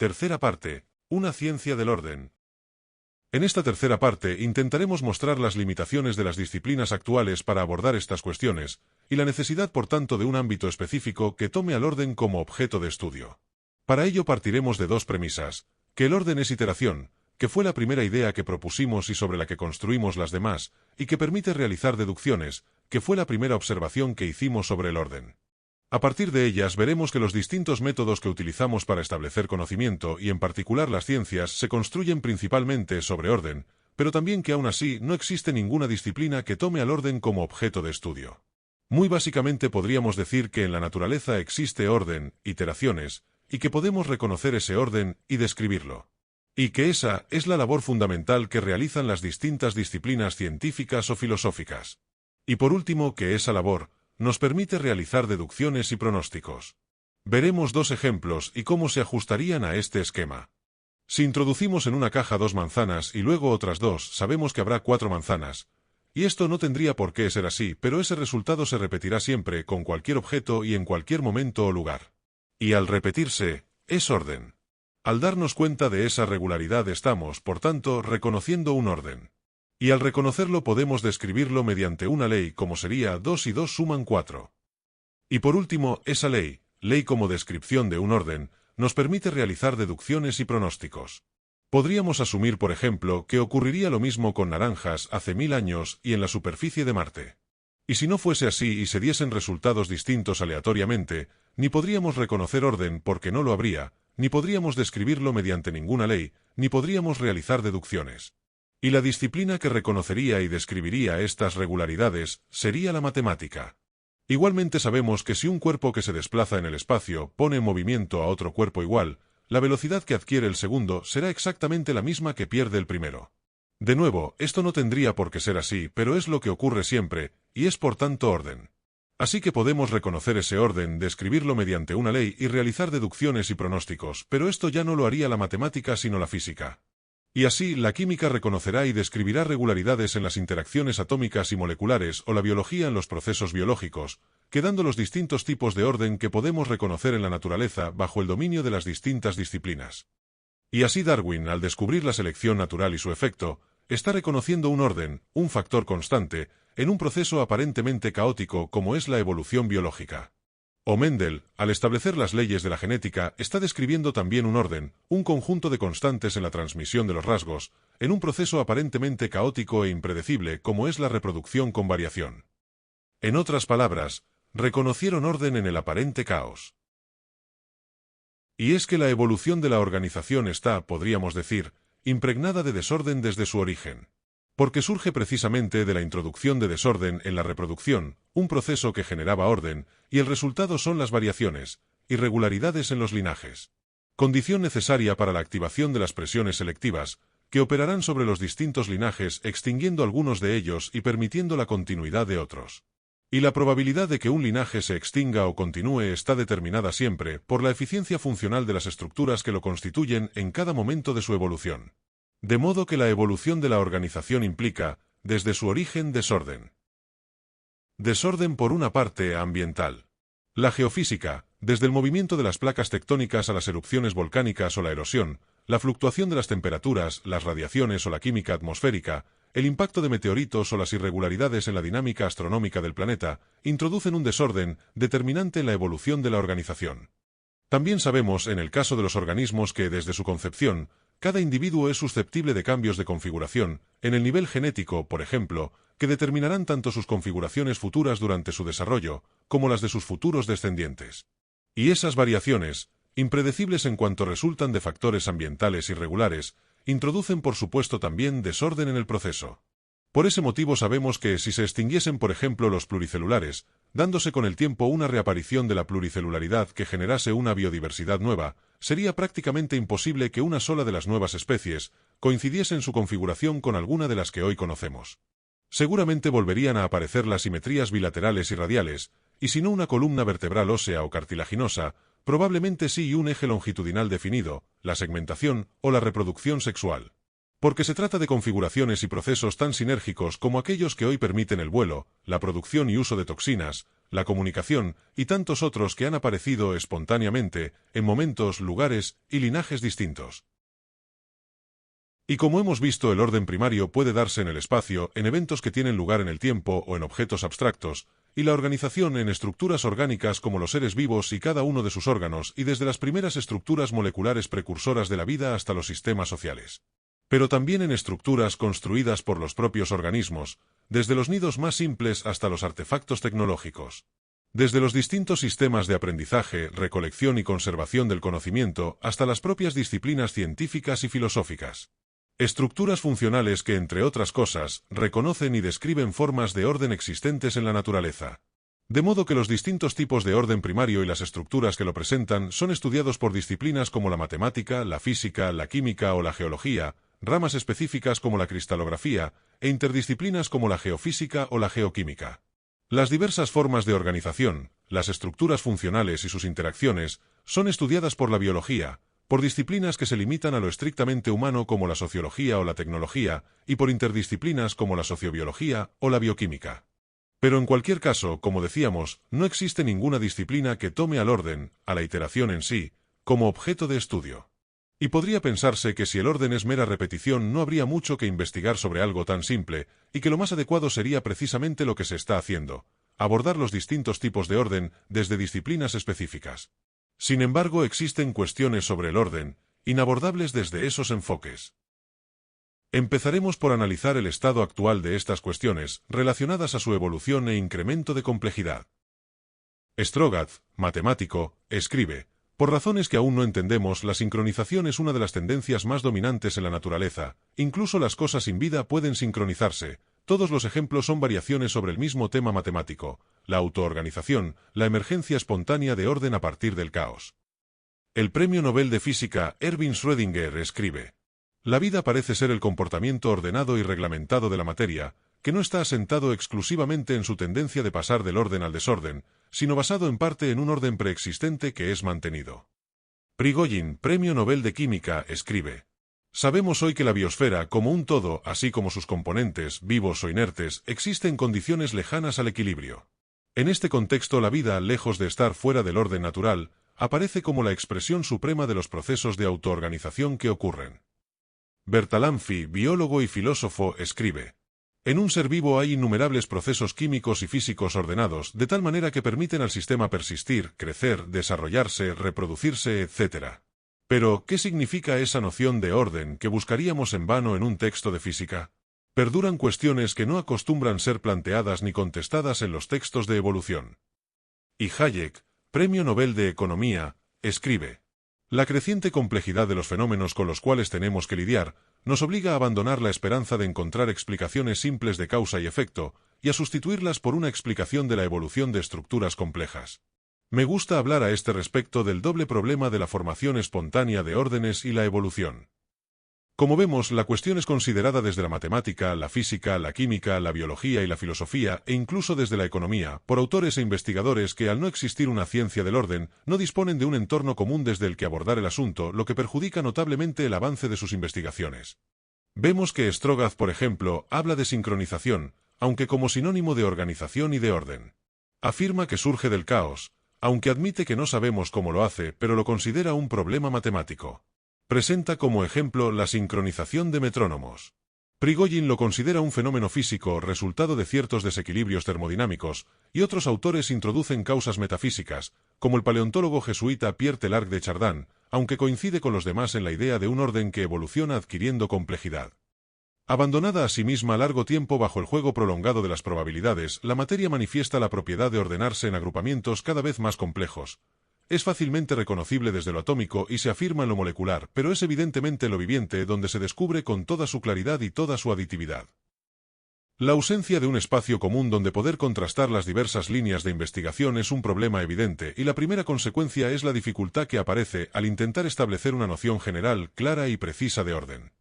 Tercera parte, una ciencia del orden. En esta tercera parte intentaremos mostrar las limitaciones de las disciplinas actuales para abordar estas cuestiones, y la necesidad por tanto de un ámbito específico que tome al orden como objeto de estudio. Para ello partiremos de dos premisas, que el orden es iteración, que fue la primera idea que propusimos y sobre la que construimos las demás, y que permite realizar deducciones, que fue la primera observación que hicimos sobre el orden. A partir de ellas veremos que los distintos métodos que utilizamos para establecer conocimiento y en particular las ciencias se construyen principalmente sobre orden, pero también que aún así no existe ninguna disciplina que tome al orden como objeto de estudio. Muy básicamente podríamos decir que en la naturaleza existe orden, iteraciones, y que podemos reconocer ese orden y describirlo. Y que esa es la labor fundamental que realizan las distintas disciplinas científicas o filosóficas. Y por último que esa labor nos permite realizar deducciones y pronósticos. Veremos dos ejemplos y cómo se ajustarían a este esquema. Si introducimos en una caja 2 manzanas y luego otras 2, sabemos que habrá 4 manzanas. Y esto no tendría por qué ser así, pero ese resultado se repetirá siempre con cualquier objeto y en cualquier momento o lugar. Y al repetirse, es orden. Al darnos cuenta de esa regularidad estamos, por tanto, reconociendo un orden. Y al reconocerlo podemos describirlo mediante una ley como sería 2 y 2 suman 4. Y por último, esa ley como descripción de un orden, nos permite realizar deducciones y pronósticos. Podríamos asumir, por ejemplo, que ocurriría lo mismo con naranjas hace 1000 años y en la superficie de Marte. Y si no fuese así y se diesen resultados distintos aleatoriamente, ni podríamos reconocer orden porque no lo habría, ni podríamos describirlo mediante ninguna ley, ni podríamos realizar deducciones. Y la disciplina que reconocería y describiría estas regularidades sería la matemática. Igualmente sabemos que si un cuerpo que se desplaza en el espacio pone en movimiento a otro cuerpo igual, la velocidad que adquiere el segundo será exactamente la misma que pierde el primero. De nuevo, esto no tendría por qué ser así, pero es lo que ocurre siempre, y es por tanto orden. Así que podemos reconocer ese orden, describirlo mediante una ley y realizar deducciones y pronósticos, pero esto ya no lo haría la matemática sino la física. Y así, la química reconocerá y describirá regularidades en las interacciones atómicas y moleculares o la biología en los procesos biológicos, quedando los distintos tipos de orden que podemos reconocer en la naturaleza bajo el dominio de las distintas disciplinas. Y así Darwin, al descubrir la selección natural y su efecto, está reconociendo un orden, un factor constante, en un proceso aparentemente caótico como es la evolución biológica. O Mendel, al establecer las leyes de la genética, está describiendo también un orden, un conjunto de constantes en la transmisión de los rasgos, en un proceso aparentemente caótico e impredecible como es la reproducción con variación. En otras palabras, reconocieron orden en el aparente caos. Y es que la evolución de la organización está, podríamos decir, impregnada de desorden desde su origen. Porque surge precisamente de la introducción de desorden en la reproducción, un proceso que generaba orden, y el resultado son las variaciones, irregularidades en los linajes. Condición necesaria para la activación de las presiones selectivas, que operarán sobre los distintos linajes extinguiendo algunos de ellos y permitiendo la continuidad de otros. Y la probabilidad de que un linaje se extinga o continúe está determinada siempre por la eficiencia funcional de las estructuras que lo constituyen en cada momento de su evolución. De modo que la evolución de la organización implica, desde su origen, desorden. Desorden por una parte ambiental. La geofísica, desde el movimiento de las placas tectónicas a las erupciones volcánicas o la erosión, la fluctuación de las temperaturas, las radiaciones o la química atmosférica, el impacto de meteoritos o las irregularidades en la dinámica astronómica del planeta, introducen un desorden determinante en la evolución de la organización. También sabemos, en el caso de los organismos, que desde su concepción, cada individuo es susceptible de cambios de configuración, en el nivel genético, por ejemplo, que determinarán tanto sus configuraciones futuras durante su desarrollo, como las de sus futuros descendientes. Y esas variaciones, impredecibles en cuanto resultan de factores ambientales irregulares, introducen por supuesto también desorden en el proceso. Por ese motivo sabemos que si se extinguiesen por ejemplo los pluricelulares, dándose con el tiempo una reaparición de la pluricelularidad que generase una biodiversidad nueva, sería prácticamente imposible que una sola de las nuevas especies coincidiese en su configuración con alguna de las que hoy conocemos. Seguramente volverían a aparecer las simetrías bilaterales y radiales, y si no una columna vertebral ósea o cartilaginosa, probablemente sí y un eje longitudinal definido, la segmentación o la reproducción sexual. porque se trata de configuraciones y procesos tan sinérgicos como aquellos que hoy permiten el vuelo, la producción y uso de toxinas, la comunicación y tantos otros que han aparecido espontáneamente en momentos, lugares y linajes distintos. Y como hemos visto, el orden primario puede darse en el espacio, en eventos que tienen lugar en el tiempo o en objetos abstractos, y la organización en estructuras orgánicas como los seres vivos y cada uno de sus órganos, y desde las primeras estructuras moleculares precursoras de la vida hasta los sistemas sociales. Pero también en estructuras construidas por los propios organismos, desde los nidos más simples hasta los artefactos tecnológicos. Desde los distintos sistemas de aprendizaje, recolección y conservación del conocimiento hasta las propias disciplinas científicas y filosóficas. Estructuras funcionales que, entre otras cosas, reconocen y describen formas de orden existentes en la naturaleza. De modo que los distintos tipos de orden primario y las estructuras que lo presentan son estudiados por disciplinas como la matemática, la física, la química o la geología, ramas específicas como la cristalografía, e interdisciplinas como la geofísica o la geoquímica. Las diversas formas de organización, las estructuras funcionales y sus interacciones, son estudiadas por la biología, por disciplinas que se limitan a lo estrictamente humano como la sociología o la tecnología, y por interdisciplinas como la sociobiología o la bioquímica. Pero en cualquier caso, como decíamos, no existe ninguna disciplina que tome al orden, a la iteración en sí, como objeto de estudio. Y podría pensarse que si el orden es mera repetición no habría mucho que investigar sobre algo tan simple, y que lo más adecuado sería precisamente lo que se está haciendo, abordar los distintos tipos de orden desde disciplinas específicas. Sin embargo, existen cuestiones sobre el orden, inabordables desde esos enfoques. Empezaremos por analizar el estado actual de estas cuestiones, relacionadas a su evolución e incremento de complejidad. Strogath, matemático, escribe: por razones que aún no entendemos, la sincronización es una de las tendencias más dominantes en la naturaleza. Incluso las cosas sin vida pueden sincronizarse. Todos los ejemplos son variaciones sobre el mismo tema matemático: la autoorganización, la emergencia espontánea de orden a partir del caos. El Premio Nobel de Física Erwin Schrödinger escribe: la vida parece ser el comportamiento ordenado y reglamentado de la materia, que no está asentado exclusivamente en su tendencia de pasar del orden al desorden, sino basado en parte en un orden preexistente que es mantenido. Prigogine, Premio Nobel de Química, escribe: sabemos hoy que la biosfera, como un todo, así como sus componentes, vivos o inertes, existe en condiciones lejanas al equilibrio. En este contexto, la vida, lejos de estar fuera del orden natural, aparece como la expresión suprema de los procesos de autoorganización que ocurren. Bertalanffy, biólogo y filósofo, escribe: en un ser vivo hay innumerables procesos químicos y físicos ordenados, de tal manera que permiten al sistema persistir, crecer, desarrollarse, reproducirse, etc. Pero, ¿qué significa esa noción de orden que buscaríamos en vano en un texto de física? Perduran cuestiones que no acostumbran ser planteadas ni contestadas en los textos de evolución. Y Hayek, Premio Nobel de Economía, escribe: la creciente complejidad de los fenómenos con los cuales tenemos que lidiar nos obliga a abandonar la esperanza de encontrar explicaciones simples de causa y efecto, y a sustituirlas por una explicación de la evolución de estructuras complejas. Me gusta hablar a este respecto del doble problema de la formación espontánea de órdenes y la evolución. Como vemos, la cuestión es considerada desde la matemática, la física, la química, la biología y la filosofía, e incluso desde la economía, por autores e investigadores que, al no existir una ciencia del orden, no disponen de un entorno común desde el que abordar el asunto, lo que perjudica notablemente el avance de sus investigaciones. Vemos que Strogath, por ejemplo, habla de sincronización, aunque como sinónimo de organización y de orden. Afirma que surge del caos, aunque admite que no sabemos cómo lo hace, pero lo considera un problema matemático. Presenta como ejemplo la sincronización de metrónomos. Prigogine lo considera un fenómeno físico resultado de ciertos desequilibrios termodinámicos, y otros autores introducen causas metafísicas, como el paleontólogo jesuita Pierre Teilhard de Chardin, aunque coincide con los demás en la idea de un orden que evoluciona adquiriendo complejidad. Abandonada a sí misma largo tiempo bajo el juego prolongado de las probabilidades, la materia manifiesta la propiedad de ordenarse en agrupamientos cada vez más complejos. Es fácilmente reconocible desde lo atómico y se afirma en lo molecular, pero es evidentemente en lo viviente donde se descubre con toda su claridad y toda su aditividad. La ausencia de un espacio común donde poder contrastar las diversas líneas de investigación es un problema evidente, y la primera consecuencia es la dificultad que aparece al intentar establecer una noción general, clara y precisa de orden.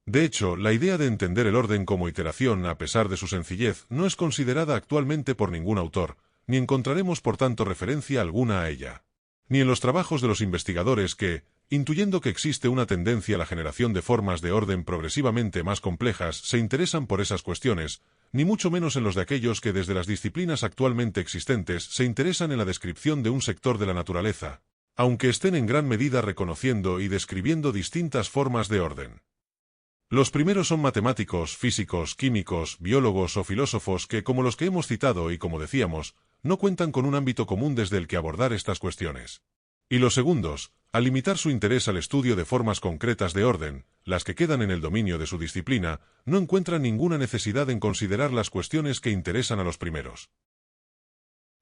De hecho, la idea de entender el orden como iteración, a pesar de su sencillez, no es considerada actualmente por ningún autor, ni encontraremos por tanto referencia alguna a ella. Ni en los trabajos de los investigadores que, intuyendo que existe una tendencia a la generación de formas de orden progresivamente más complejas, se interesan por esas cuestiones, ni mucho menos en los de aquellos que desde las disciplinas actualmente existentes se interesan en la descripción de un sector de la naturaleza, aunque estén en gran medida reconociendo y describiendo distintas formas de orden. Los primeros son matemáticos, físicos, químicos, biólogos o filósofos que, como los que hemos citado y como decíamos, no cuentan con un ámbito común desde el que abordar estas cuestiones. Y los segundos, al limitar su interés al estudio de formas concretas de orden, las que quedan en el dominio de su disciplina, no encuentran ninguna necesidad en considerar las cuestiones que interesan a los primeros.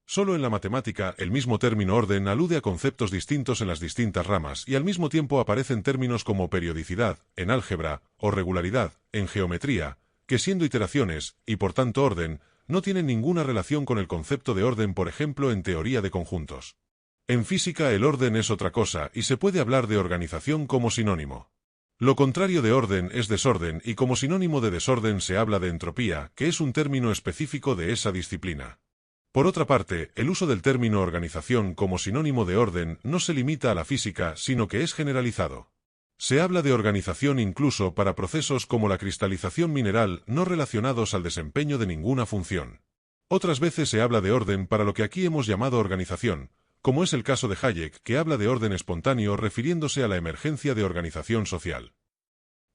Solo en la matemática, el mismo término orden alude a conceptos distintos en las distintas ramas y al mismo tiempo aparecen términos como periodicidad, en álgebra, o regularidad, en geometría, que siendo iteraciones, y por tanto orden, no tienen ninguna relación con el concepto de orden, por ejemplo, en teoría de conjuntos. En física el orden es otra cosa y se puede hablar de organización como sinónimo. Lo contrario de orden es desorden y como sinónimo de desorden se habla de entropía, que es un término específico de esa disciplina. Por otra parte, el uso del término organización como sinónimo de orden no se limita a la física, sino que es generalizado. Se habla de organización incluso para procesos como la cristalización mineral no relacionados al desempeño de ninguna función. Otras veces se habla de orden para lo que aquí hemos llamado organización, como es el caso de Hayek, que habla de orden espontáneo refiriéndose a la emergencia de organización social.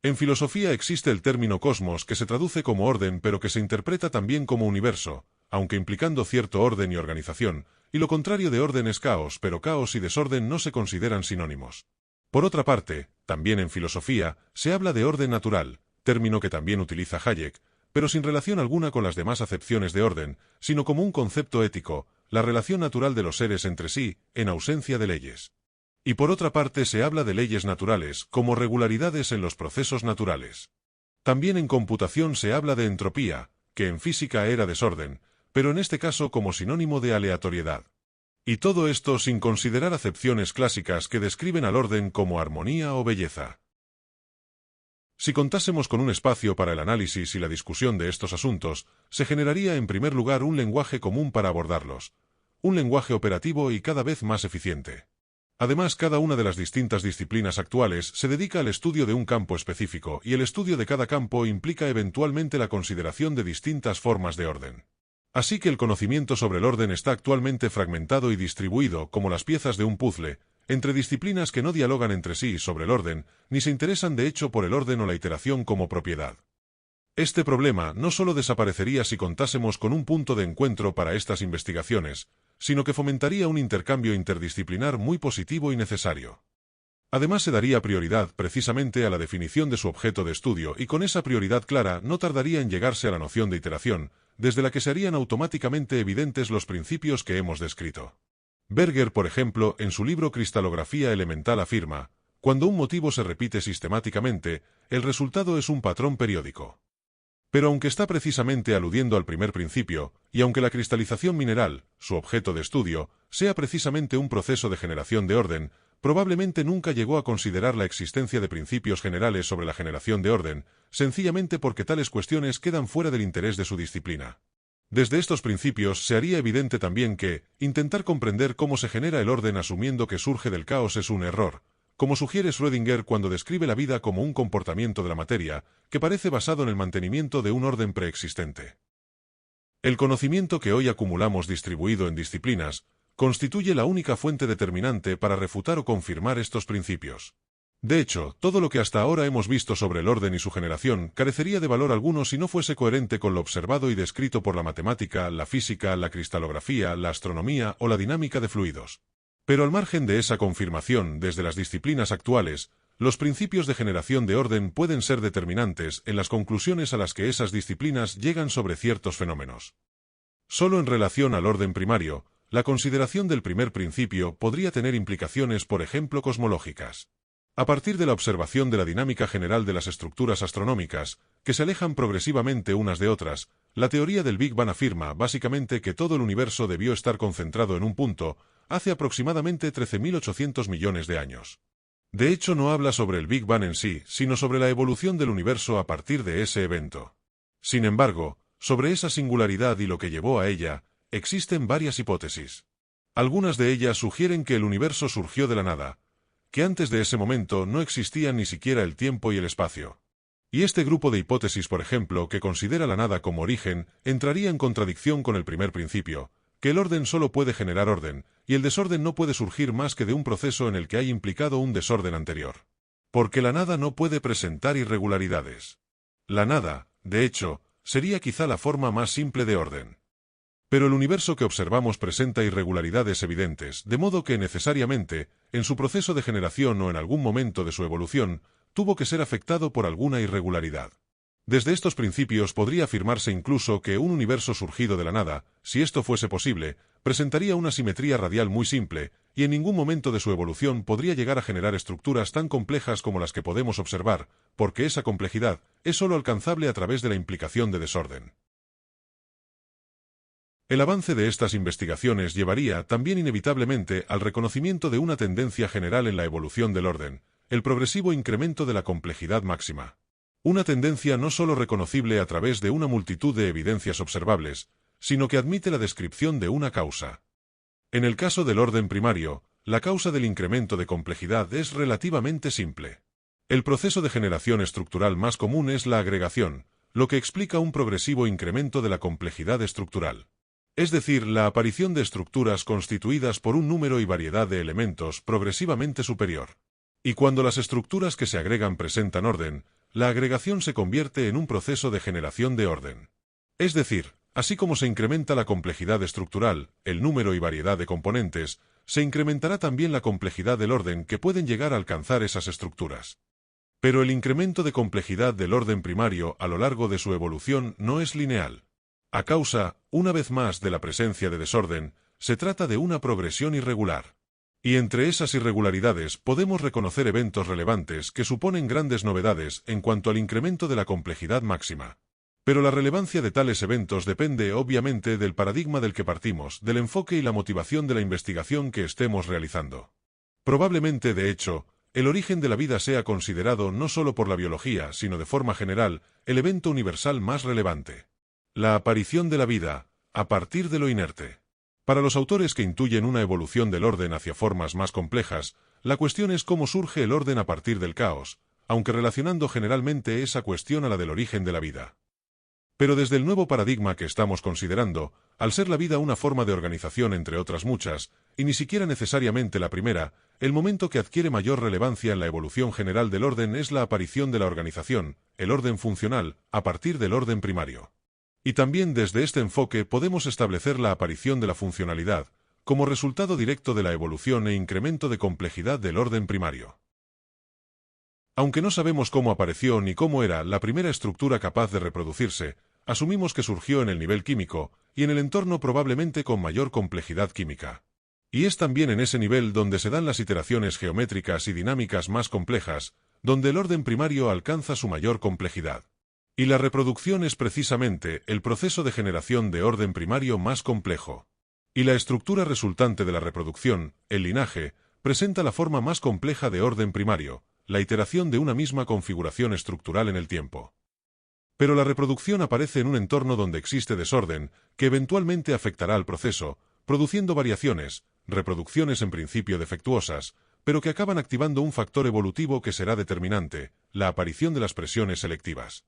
En filosofía existe el término cosmos que se traduce como orden pero que se interpreta también como universo, aunque implicando cierto orden y organización, y lo contrario de orden es caos, pero caos y desorden no se consideran sinónimos. Por otra parte, también en filosofía, se habla de orden natural, término que también utiliza Hayek, pero sin relación alguna con las demás acepciones de orden, sino como un concepto ético, la relación natural de los seres entre sí, en ausencia de leyes. Y por otra parte se habla de leyes naturales, como regularidades en los procesos naturales. También en computación se habla de entropía, que en física era desorden, pero en este caso como sinónimo de aleatoriedad. Y todo esto sin considerar acepciones clásicas que describen al orden como armonía o belleza. Si contásemos con un espacio para el análisis y la discusión de estos asuntos, se generaría en primer lugar un lenguaje común para abordarlos, un lenguaje operativo y cada vez más eficiente. Además, cada una de las distintas disciplinas actuales se dedica al estudio de un campo específico, y el estudio de cada campo implica eventualmente la consideración de distintas formas de orden. Así que el conocimiento sobre el orden está actualmente fragmentado y distribuido, como las piezas de un puzzle, entre disciplinas que no dialogan entre sí sobre el orden, ni se interesan de hecho por el orden o la iteración como propiedad. Este problema no solo desaparecería si contásemos con un punto de encuentro para estas investigaciones, sino que fomentaría un intercambio interdisciplinar muy positivo y necesario. Además se daría prioridad precisamente a la definición de su objeto de estudio y con esa prioridad clara no tardaría en llegarse a la noción de iteración, desde la que se harían automáticamente evidentes los principios que hemos descrito. Berger, por ejemplo, en su libro Cristalografía elemental afirma, cuando un motivo se repite sistemáticamente, el resultado es un patrón periódico. Pero aunque está precisamente aludiendo al primer principio, y aunque la cristalización mineral, su objeto de estudio, sea precisamente un proceso de generación de orden, probablemente nunca llegó a considerar la existencia de principios generales sobre la generación de orden, sencillamente porque tales cuestiones quedan fuera del interés de su disciplina. Desde estos principios se haría evidente también que, intentar comprender cómo se genera el orden asumiendo que surge del caos es un error, como sugiere Schrödinger cuando describe la vida como un comportamiento de la materia, que parece basado en el mantenimiento de un orden preexistente. El conocimiento que hoy acumulamos distribuido en disciplinas, constituye la única fuente determinante para refutar o confirmar estos principios. De hecho, todo lo que hasta ahora hemos visto sobre el orden y su generación carecería de valor alguno si no fuese coherente con lo observado y descrito por la matemática, la física, la cristalografía, la astronomía o la dinámica de fluidos. Pero al margen de esa confirmación, desde las disciplinas actuales, los principios de generación de orden pueden ser determinantes en las conclusiones a las que esas disciplinas llegan sobre ciertos fenómenos. Solo en relación al orden primario, la consideración del primer principio podría tener implicaciones, por ejemplo, cosmológicas. A partir de la observación de la dinámica general de las estructuras astronómicas, que se alejan progresivamente unas de otras, la teoría del Big Bang afirma básicamente que todo el universo debió estar concentrado en un punto, hace aproximadamente 13.800 millones de años. De hecho, no habla sobre el Big Bang en sí, sino sobre la evolución del universo a partir de ese evento. Sin embargo, sobre esa singularidad y lo que llevó a ella, existen varias hipótesis. Algunas de ellas sugieren que el universo surgió de la nada, que antes de ese momento no existían ni siquiera el tiempo y el espacio. Y este grupo de hipótesis, por ejemplo, que considera la nada como origen, entraría en contradicción con el primer principio, que el orden solo puede generar orden, y el desorden no puede surgir más que de un proceso en el que hay implicado un desorden anterior. Porque la nada no puede presentar irregularidades. La nada, de hecho, sería quizá la forma más simple de orden. Pero el universo que observamos presenta irregularidades evidentes, de modo que necesariamente, en su proceso de generación o en algún momento de su evolución, tuvo que ser afectado por alguna irregularidad. Desde estos principios podría afirmarse incluso que un universo surgido de la nada, si esto fuese posible, presentaría una simetría radial muy simple, y en ningún momento de su evolución podría llegar a generar estructuras tan complejas como las que podemos observar, porque esa complejidad es sólo alcanzable a través de la implicación de desorden. El avance de estas investigaciones llevaría también inevitablemente al reconocimiento de una tendencia general en la evolución del orden, el progresivo incremento de la complejidad máxima. Una tendencia no sólo reconocible a través de una multitud de evidencias observables, sino que admite la descripción de una causa. En el caso del orden primario, la causa del incremento de complejidad es relativamente simple. El proceso de generación estructural más común es la agregación, lo que explica un progresivo incremento de la complejidad estructural. Es decir, la aparición de estructuras constituidas por un número y variedad de elementos progresivamente superior. Y cuando las estructuras que se agregan presentan orden, la agregación se convierte en un proceso de generación de orden. Es decir, así como se incrementa la complejidad estructural, el número y variedad de componentes, se incrementará también la complejidad del orden que pueden llegar a alcanzar esas estructuras. Pero el incremento de complejidad del orden primario a lo largo de su evolución no es lineal. A causa, una vez más, de la presencia de desorden, se trata de una progresión irregular. Y entre esas irregularidades podemos reconocer eventos relevantes que suponen grandes novedades en cuanto al incremento de la complejidad máxima. Pero la relevancia de tales eventos depende obviamente del paradigma del que partimos, del enfoque y la motivación de la investigación que estemos realizando. Probablemente, de hecho, el origen de la vida sea considerado no solo por la biología, sino de forma general, el evento universal más relevante. La aparición de la vida, a partir de lo inerte. Para los autores que intuyen una evolución del orden hacia formas más complejas, la cuestión es cómo surge el orden a partir del caos, aunque relacionando generalmente esa cuestión a la del origen de la vida. Pero desde el nuevo paradigma que estamos considerando, al ser la vida una forma de organización entre otras muchas, y ni siquiera necesariamente la primera, el momento que adquiere mayor relevancia en la evolución general del orden es la aparición de la organización, el orden funcional, a partir del orden primario. Y también desde este enfoque podemos establecer la aparición de la funcionalidad, como resultado directo de la evolución e incremento de complejidad del orden primario. Aunque no sabemos cómo apareció ni cómo era la primera estructura capaz de reproducirse, asumimos que surgió en el nivel químico, y en el entorno probablemente con mayor complejidad química. Y es también en ese nivel donde se dan las iteraciones geométricas y dinámicas más complejas, donde el orden primario alcanza su mayor complejidad. Y la reproducción es precisamente el proceso de generación de orden primario más complejo. Y la estructura resultante de la reproducción, el linaje, presenta la forma más compleja de orden primario, la iteración de una misma configuración estructural en el tiempo. Pero la reproducción aparece en un entorno donde existe desorden, que eventualmente afectará al proceso, produciendo variaciones, reproducciones en principio defectuosas, pero que acaban activando un factor evolutivo que será determinante, la aparición de las presiones selectivas.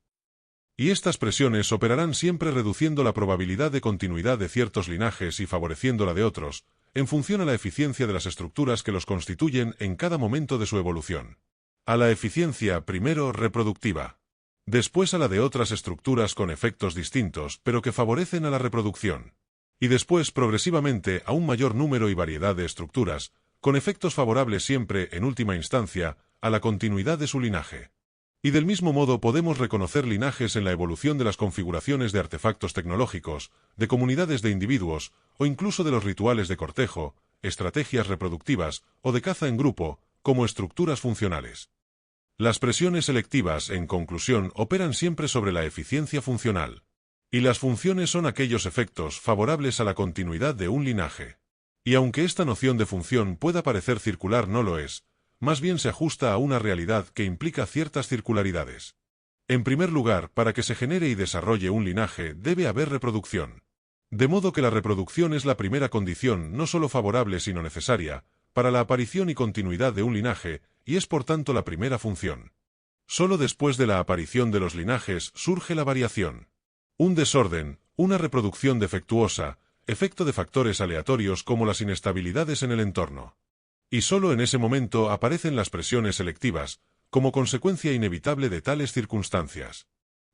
Y estas presiones operarán siempre reduciendo la probabilidad de continuidad de ciertos linajes y favoreciendo la de otros, en función a la eficiencia de las estructuras que los constituyen en cada momento de su evolución. A la eficiencia, primero, reproductiva. Después a la de otras estructuras con efectos distintos, pero que favorecen a la reproducción. Y después, progresivamente, a un mayor número y variedad de estructuras, con efectos favorables siempre, en última instancia, a la continuidad de su linaje. Y del mismo modo podemos reconocer linajes en la evolución de las configuraciones de artefactos tecnológicos, de comunidades de individuos, o incluso de los rituales de cortejo, estrategias reproductivas, o de caza en grupo, como estructuras funcionales. Las presiones selectivas, en conclusión, operan siempre sobre la eficiencia funcional. Y las funciones son aquellos efectos favorables a la continuidad de un linaje. Y aunque esta noción de función pueda parecer circular, no lo es, más bien se ajusta a una realidad que implica ciertas circularidades. En primer lugar, para que se genere y desarrolle un linaje, debe haber reproducción. De modo que la reproducción es la primera condición no solo favorable sino necesaria, para la aparición y continuidad de un linaje, y es por tanto la primera función. Solo después de la aparición de los linajes surge la variación. Un desorden, una reproducción defectuosa, efecto de factores aleatorios como las inestabilidades en el entorno. Y solo en ese momento aparecen las presiones selectivas, como consecuencia inevitable de tales circunstancias.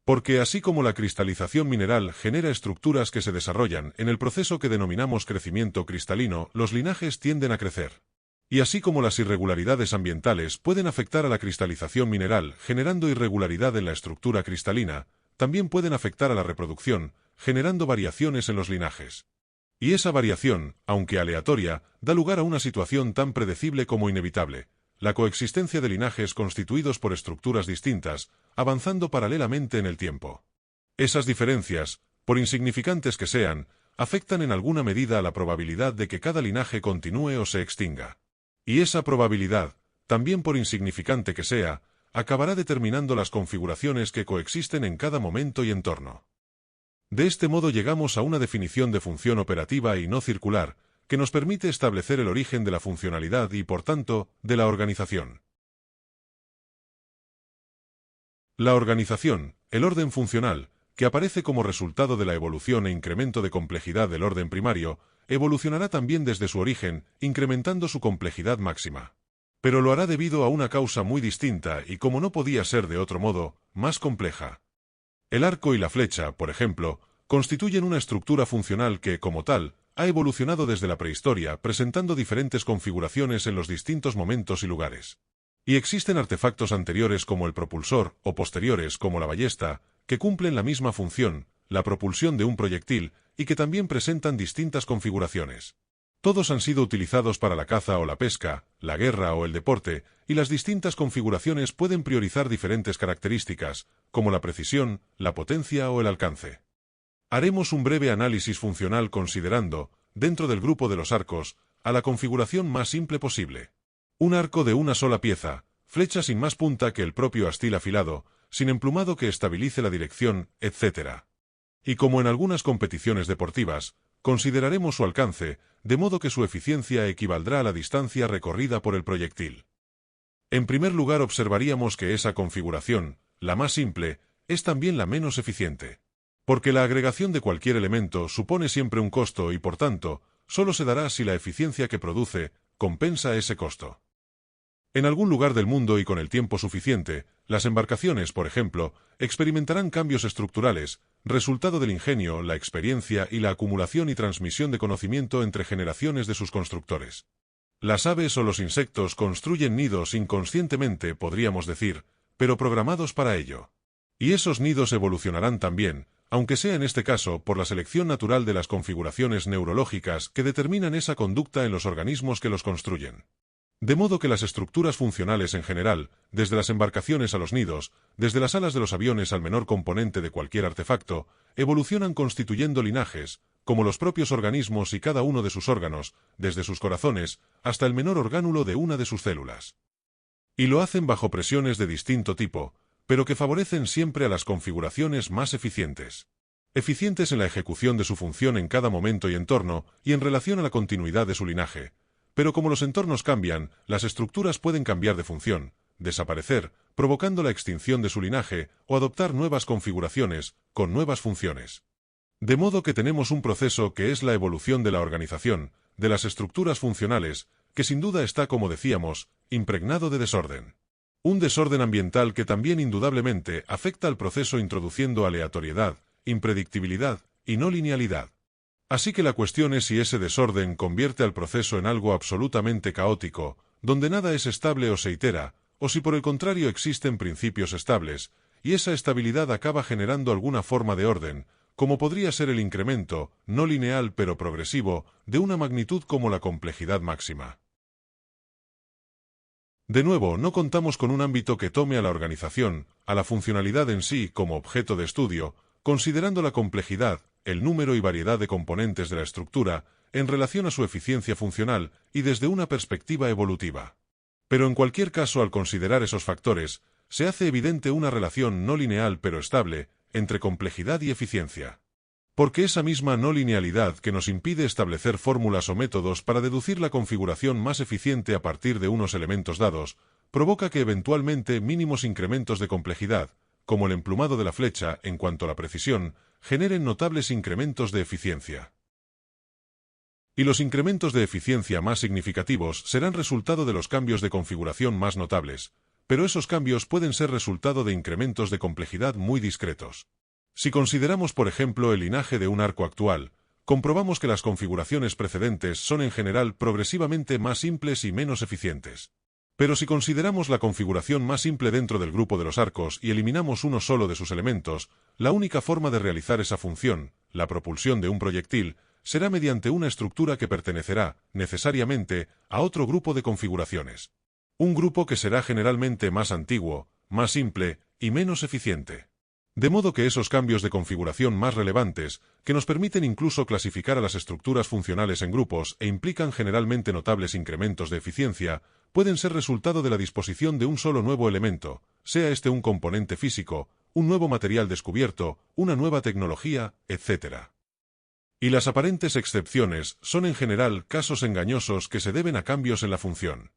Porque así como la cristalización mineral genera estructuras que se desarrollan en el proceso que denominamos crecimiento cristalino, los linajes tienden a crecer. Y así como las irregularidades ambientales pueden afectar a la cristalización mineral, generando irregularidad en la estructura cristalina, también pueden afectar a la reproducción, generando variaciones en los linajes. Y esa variación, aunque aleatoria, da lugar a una situación tan predecible como inevitable: la coexistencia de linajes constituidos por estructuras distintas, avanzando paralelamente en el tiempo. Esas diferencias, por insignificantes que sean, afectan en alguna medida a la probabilidad de que cada linaje continúe o se extinga. Y esa probabilidad, también por insignificante que sea, acabará determinando las configuraciones que coexisten en cada momento y entorno. De este modo llegamos a una definición de función operativa y no circular, que nos permite establecer el origen de la funcionalidad y, por tanto, de la organización. La organización, el orden funcional, que aparece como resultado de la evolución e incremento de complejidad del orden primario, evolucionará también desde su origen, incrementando su complejidad máxima. Pero lo hará debido a una causa muy distinta y, como no podía ser de otro modo, más compleja. El arco y la flecha, por ejemplo, constituyen una estructura funcional que, como tal, ha evolucionado desde la prehistoria, presentando diferentes configuraciones en los distintos momentos y lugares. Y existen artefactos anteriores como el propulsor, o posteriores como la ballesta, que cumplen la misma función, la propulsión de un proyectil, y que también presentan distintas configuraciones. Todos han sido utilizados para la caza o la pesca, la guerra o el deporte, y las distintas configuraciones pueden priorizar diferentes características, como la precisión, la potencia o el alcance. Haremos un breve análisis funcional considerando, dentro del grupo de los arcos, a la configuración más simple posible. Un arco de una sola pieza, flecha sin más punta que el propio astil afilado, sin emplumado que estabilice la dirección, etc. Y como en algunas competiciones deportivas, consideraremos su alcance, de modo que su eficiencia equivaldrá a la distancia recorrida por el proyectil. En primer lugar observaríamos que esa configuración, la más simple, es también la menos eficiente. Porque la agregación de cualquier elemento supone siempre un costo y, por tanto, solo se dará si la eficiencia que produce compensa ese costo. En algún lugar del mundo y con el tiempo suficiente, las embarcaciones, por ejemplo, experimentarán cambios estructurales, resultado del ingenio, la experiencia y la acumulación y transmisión de conocimiento entre generaciones de sus constructores. Las aves o los insectos construyen nidos inconscientemente, podríamos decir, pero programados para ello. Y esos nidos evolucionarán también, aunque sea en este caso por la selección natural de las configuraciones neurológicas que determinan esa conducta en los organismos que los construyen. De modo que las estructuras funcionales en general, desde las embarcaciones a los nidos, desde las alas de los aviones al menor componente de cualquier artefacto, evolucionan constituyendo linajes, como los propios organismos y cada uno de sus órganos, desde sus corazones hasta el menor orgánulo de una de sus células. Y lo hacen bajo presiones de distinto tipo, pero que favorecen siempre a las configuraciones más eficientes. Eficientes en la ejecución de su función en cada momento y entorno, y en relación a la continuidad de su linaje. Pero como los entornos cambian, las estructuras pueden cambiar de función, desaparecer, provocando la extinción de su linaje, o adoptar nuevas configuraciones, con nuevas funciones. De modo que tenemos un proceso que es la evolución de la organización, de las estructuras funcionales, que sin duda está, como decíamos, impregnado de desorden. Un desorden ambiental que también indudablemente afecta al proceso introduciendo aleatoriedad, impredictibilidad y no linealidad. Así que la cuestión es si ese desorden convierte al proceso en algo absolutamente caótico, donde nada es estable o se itera, o si por el contrario existen principios estables, y esa estabilidad acaba generando alguna forma de orden, como podría ser el incremento, no lineal pero progresivo, de una magnitud como la complejidad máxima. De nuevo, no contamos con un ámbito que tome a la organización, a la funcionalidad en sí como objeto de estudio, considerando la complejidad, el número y variedad de componentes de la estructura, en relación a su eficiencia funcional y desde una perspectiva evolutiva. Pero en cualquier caso, al considerar esos factores, se hace evidente una relación no lineal pero estable, entre complejidad y eficiencia. Porque esa misma no linealidad que nos impide establecer fórmulas o métodos para deducir la configuración más eficiente a partir de unos elementos dados, provoca que eventualmente mínimos incrementos de complejidad, como el emplumado de la flecha en cuanto a la precisión, generen notables incrementos de eficiencia. Y los incrementos de eficiencia más significativos serán resultado de los cambios de configuración más notables, pero esos cambios pueden ser resultado de incrementos de complejidad muy discretos. Si consideramos, por ejemplo, el linaje de un arco actual, comprobamos que las configuraciones precedentes son en general progresivamente más simples y menos eficientes. Pero si consideramos la configuración más simple dentro del grupo de los arcos y eliminamos uno solo de sus elementos, la única forma de realizar esa función, la propulsión de un proyectil, será mediante una estructura que pertenecerá, necesariamente, a otro grupo de configuraciones. Un grupo que será generalmente más antiguo, más simple y menos eficiente. De modo que esos cambios de configuración más relevantes, que nos permiten incluso clasificar a las estructuras funcionales en grupos e implican generalmente notables incrementos de eficiencia, pueden ser resultado de la disposición de un solo nuevo elemento, sea este un componente físico, un nuevo material descubierto, una nueva tecnología, etc. Y las aparentes excepciones son en general casos engañosos que se deben a cambios en la función.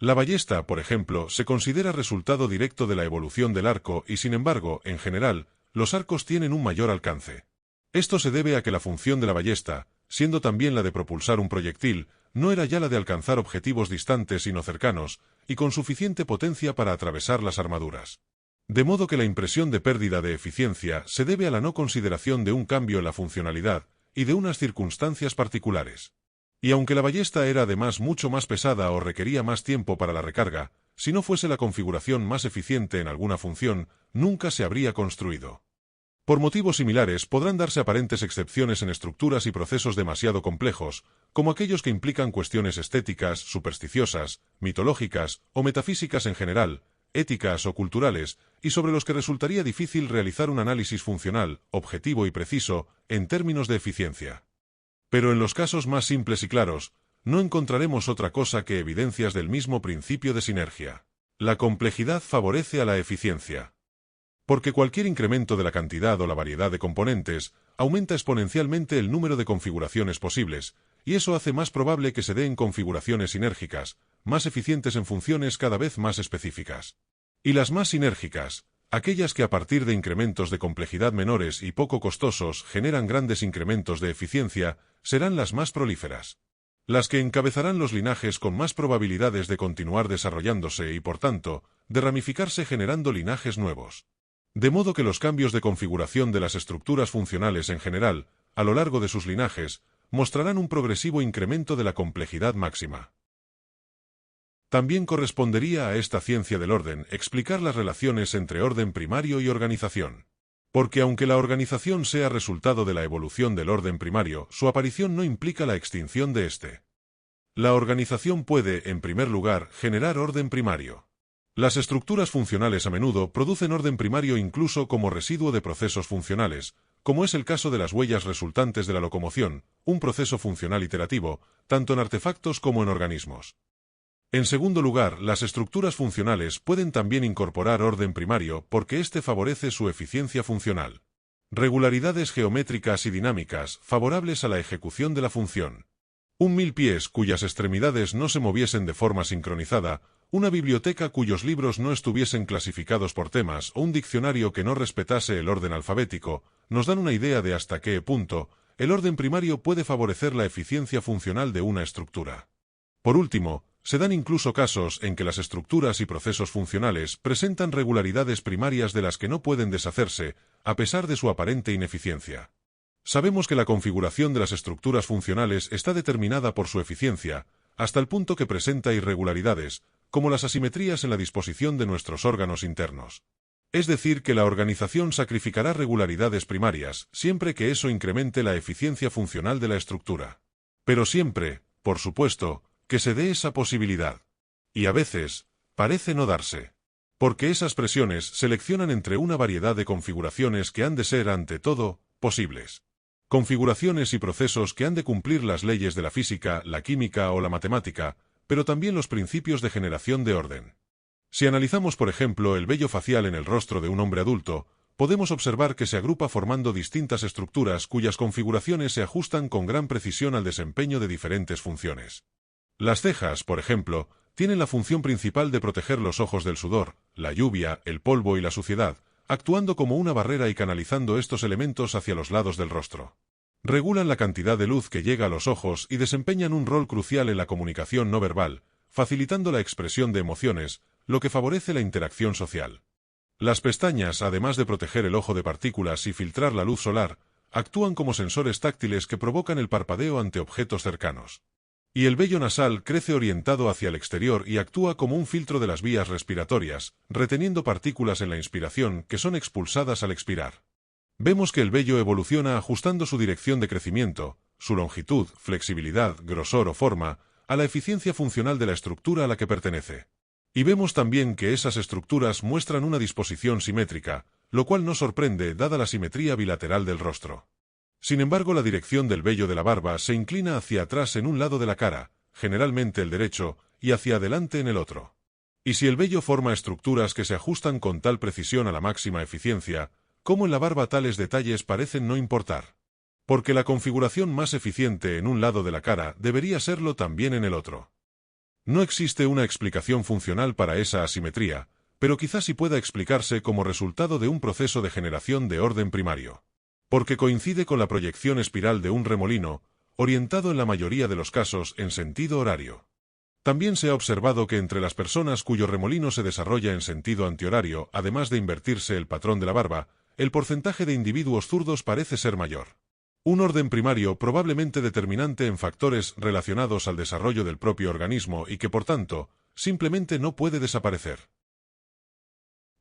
La ballesta, por ejemplo, se considera resultado directo de la evolución del arco y, sin embargo, en general, los arcos tienen un mayor alcance. Esto se debe a que la función de la ballesta, siendo también la de propulsar un proyectil, no era ya la de alcanzar objetivos distantes sino cercanos, y con suficiente potencia para atravesar las armaduras. De modo que la impresión de pérdida de eficiencia se debe a la no consideración de un cambio en la funcionalidad y de unas circunstancias particulares. Y aunque la ballesta era además mucho más pesada o requería más tiempo para la recarga, si no fuese la configuración más eficiente en alguna función, nunca se habría construido. Por motivos similares podrán darse aparentes excepciones en estructuras y procesos demasiado complejos, como aquellos que implican cuestiones estéticas, supersticiosas, mitológicas o metafísicas en general, éticas o culturales, y sobre los que resultaría difícil realizar un análisis funcional, objetivo y preciso, en términos de eficiencia. Pero en los casos más simples y claros, no encontraremos otra cosa que evidencias del mismo principio de sinergia. La complejidad favorece a la eficiencia. Porque cualquier incremento de la cantidad o la variedad de componentes aumenta exponencialmente el número de configuraciones posibles, y eso hace más probable que se den configuraciones sinérgicas, más eficientes en funciones cada vez más específicas. Y las más sinérgicas, aquellas que a partir de incrementos de complejidad menores y poco costosos generan grandes incrementos de eficiencia, serán las más prolíferas. Las que encabezarán los linajes con más probabilidades de continuar desarrollándose y, por tanto, de ramificarse generando linajes nuevos. De modo que los cambios de configuración de las estructuras funcionales en general, a lo largo de sus linajes, mostrarán un progresivo incremento de la complejidad máxima. También correspondería a esta ciencia del orden explicar las relaciones entre orden primario y organización. Porque aunque la organización sea resultado de la evolución del orden primario, su aparición no implica la extinción de éste. La organización puede, en primer lugar, generar orden primario. Las estructuras funcionales a menudo producen orden primario incluso como residuo de procesos funcionales, como es el caso de las huellas resultantes de la locomoción, un proceso funcional iterativo, tanto en artefactos como en organismos. En segundo lugar, las estructuras funcionales pueden también incorporar orden primario porque éste favorece su eficiencia funcional. Regularidades geométricas y dinámicas favorables a la ejecución de la función. Un milpiés cuyas extremidades no se moviesen de forma sincronizada, una biblioteca cuyos libros no estuviesen clasificados por temas o un diccionario que no respetase el orden alfabético, nos dan una idea de hasta qué punto el orden primario puede favorecer la eficiencia funcional de una estructura. Por último, se dan incluso casos en que las estructuras y procesos funcionales presentan regularidades primarias de las que no pueden deshacerse, a pesar de su aparente ineficiencia. Sabemos que la configuración de las estructuras funcionales está determinada por su eficiencia, hasta el punto que presenta irregularidades, como las asimetrías en la disposición de nuestros órganos internos. Es decir, que la organización sacrificará regularidades primarias, siempre que eso incremente la eficiencia funcional de la estructura. Pero siempre, por supuesto, que se dé esa posibilidad. Y a veces, parece no darse. Porque esas presiones seleccionan entre una variedad de configuraciones que han de ser, ante todo, posibles. Configuraciones y procesos que han de cumplir las leyes de la física, la química o la matemática, pero también los principios de generación de orden. Si analizamos, por ejemplo, el vello facial en el rostro de un hombre adulto, podemos observar que se agrupa formando distintas estructuras cuyas configuraciones se ajustan con gran precisión al desempeño de diferentes funciones. Las cejas, por ejemplo, tienen la función principal de proteger los ojos del sudor, la lluvia, el polvo y la suciedad, actuando como una barrera y canalizando estos elementos hacia los lados del rostro. Regulan la cantidad de luz que llega a los ojos y desempeñan un rol crucial en la comunicación no verbal, facilitando la expresión de emociones, lo que favorece la interacción social. Las pestañas, además de proteger el ojo de partículas y filtrar la luz solar, actúan como sensores táctiles que provocan el parpadeo ante objetos cercanos. Y el vello nasal crece orientado hacia el exterior y actúa como un filtro de las vías respiratorias, reteniendo partículas en la inspiración que son expulsadas al expirar. Vemos que el vello evoluciona ajustando su dirección de crecimiento, su longitud, flexibilidad, grosor o forma, a la eficiencia funcional de la estructura a la que pertenece. Y vemos también que esas estructuras muestran una disposición simétrica, lo cual no sorprende dada la simetría bilateral del rostro. Sin embargo, la dirección del vello de la barba se inclina hacia atrás en un lado de la cara, generalmente el derecho, y hacia adelante en el otro. Y si el vello forma estructuras que se ajustan con tal precisión a la máxima eficiencia, ¿cómo en la barba tales detalles parecen no importar? Porque la configuración más eficiente en un lado de la cara debería serlo también en el otro. No existe una explicación funcional para esa asimetría, pero quizás sí pueda explicarse como resultado de un proceso de generación de orden primario. Porque coincide con la proyección espiral de un remolino, orientado en la mayoría de los casos en sentido horario. También se ha observado que entre las personas cuyo remolino se desarrolla en sentido antihorario, además de invertirse el patrón de la barba, el porcentaje de individuos zurdos parece ser mayor. Un orden primario probablemente determinante en factores relacionados al desarrollo del propio organismo y que, por tanto, simplemente no puede desaparecer.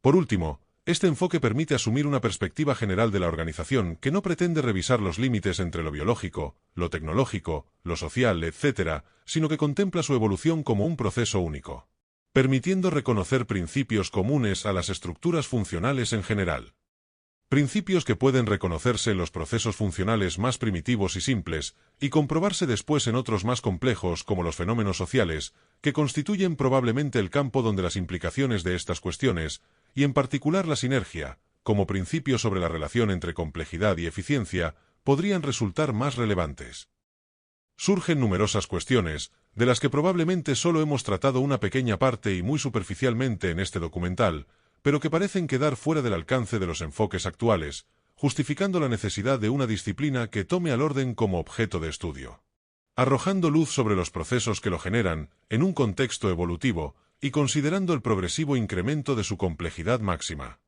Por último, este enfoque permite asumir una perspectiva general de la organización que no pretende revisar los límites entre lo biológico, lo tecnológico, lo social, etc., sino que contempla su evolución como un proceso único, permitiendo reconocer principios comunes a las estructuras funcionales en general. Principios que pueden reconocerse en los procesos funcionales más primitivos y simples, y comprobarse después en otros más complejos como los fenómenos sociales, que constituyen probablemente el campo donde las implicaciones de estas cuestiones, y en particular la sinergia, como principio sobre la relación entre complejidad y eficiencia, podrían resultar más relevantes. Surgen numerosas cuestiones, de las que probablemente solo hemos tratado una pequeña parte y muy superficialmente en este documental, pero que parecen quedar fuera del alcance de los enfoques actuales, justificando la necesidad de una disciplina que tome al orden como objeto de estudio, arrojando luz sobre los procesos que lo generan, en un contexto evolutivo, y considerando el progresivo incremento de su complejidad máxima.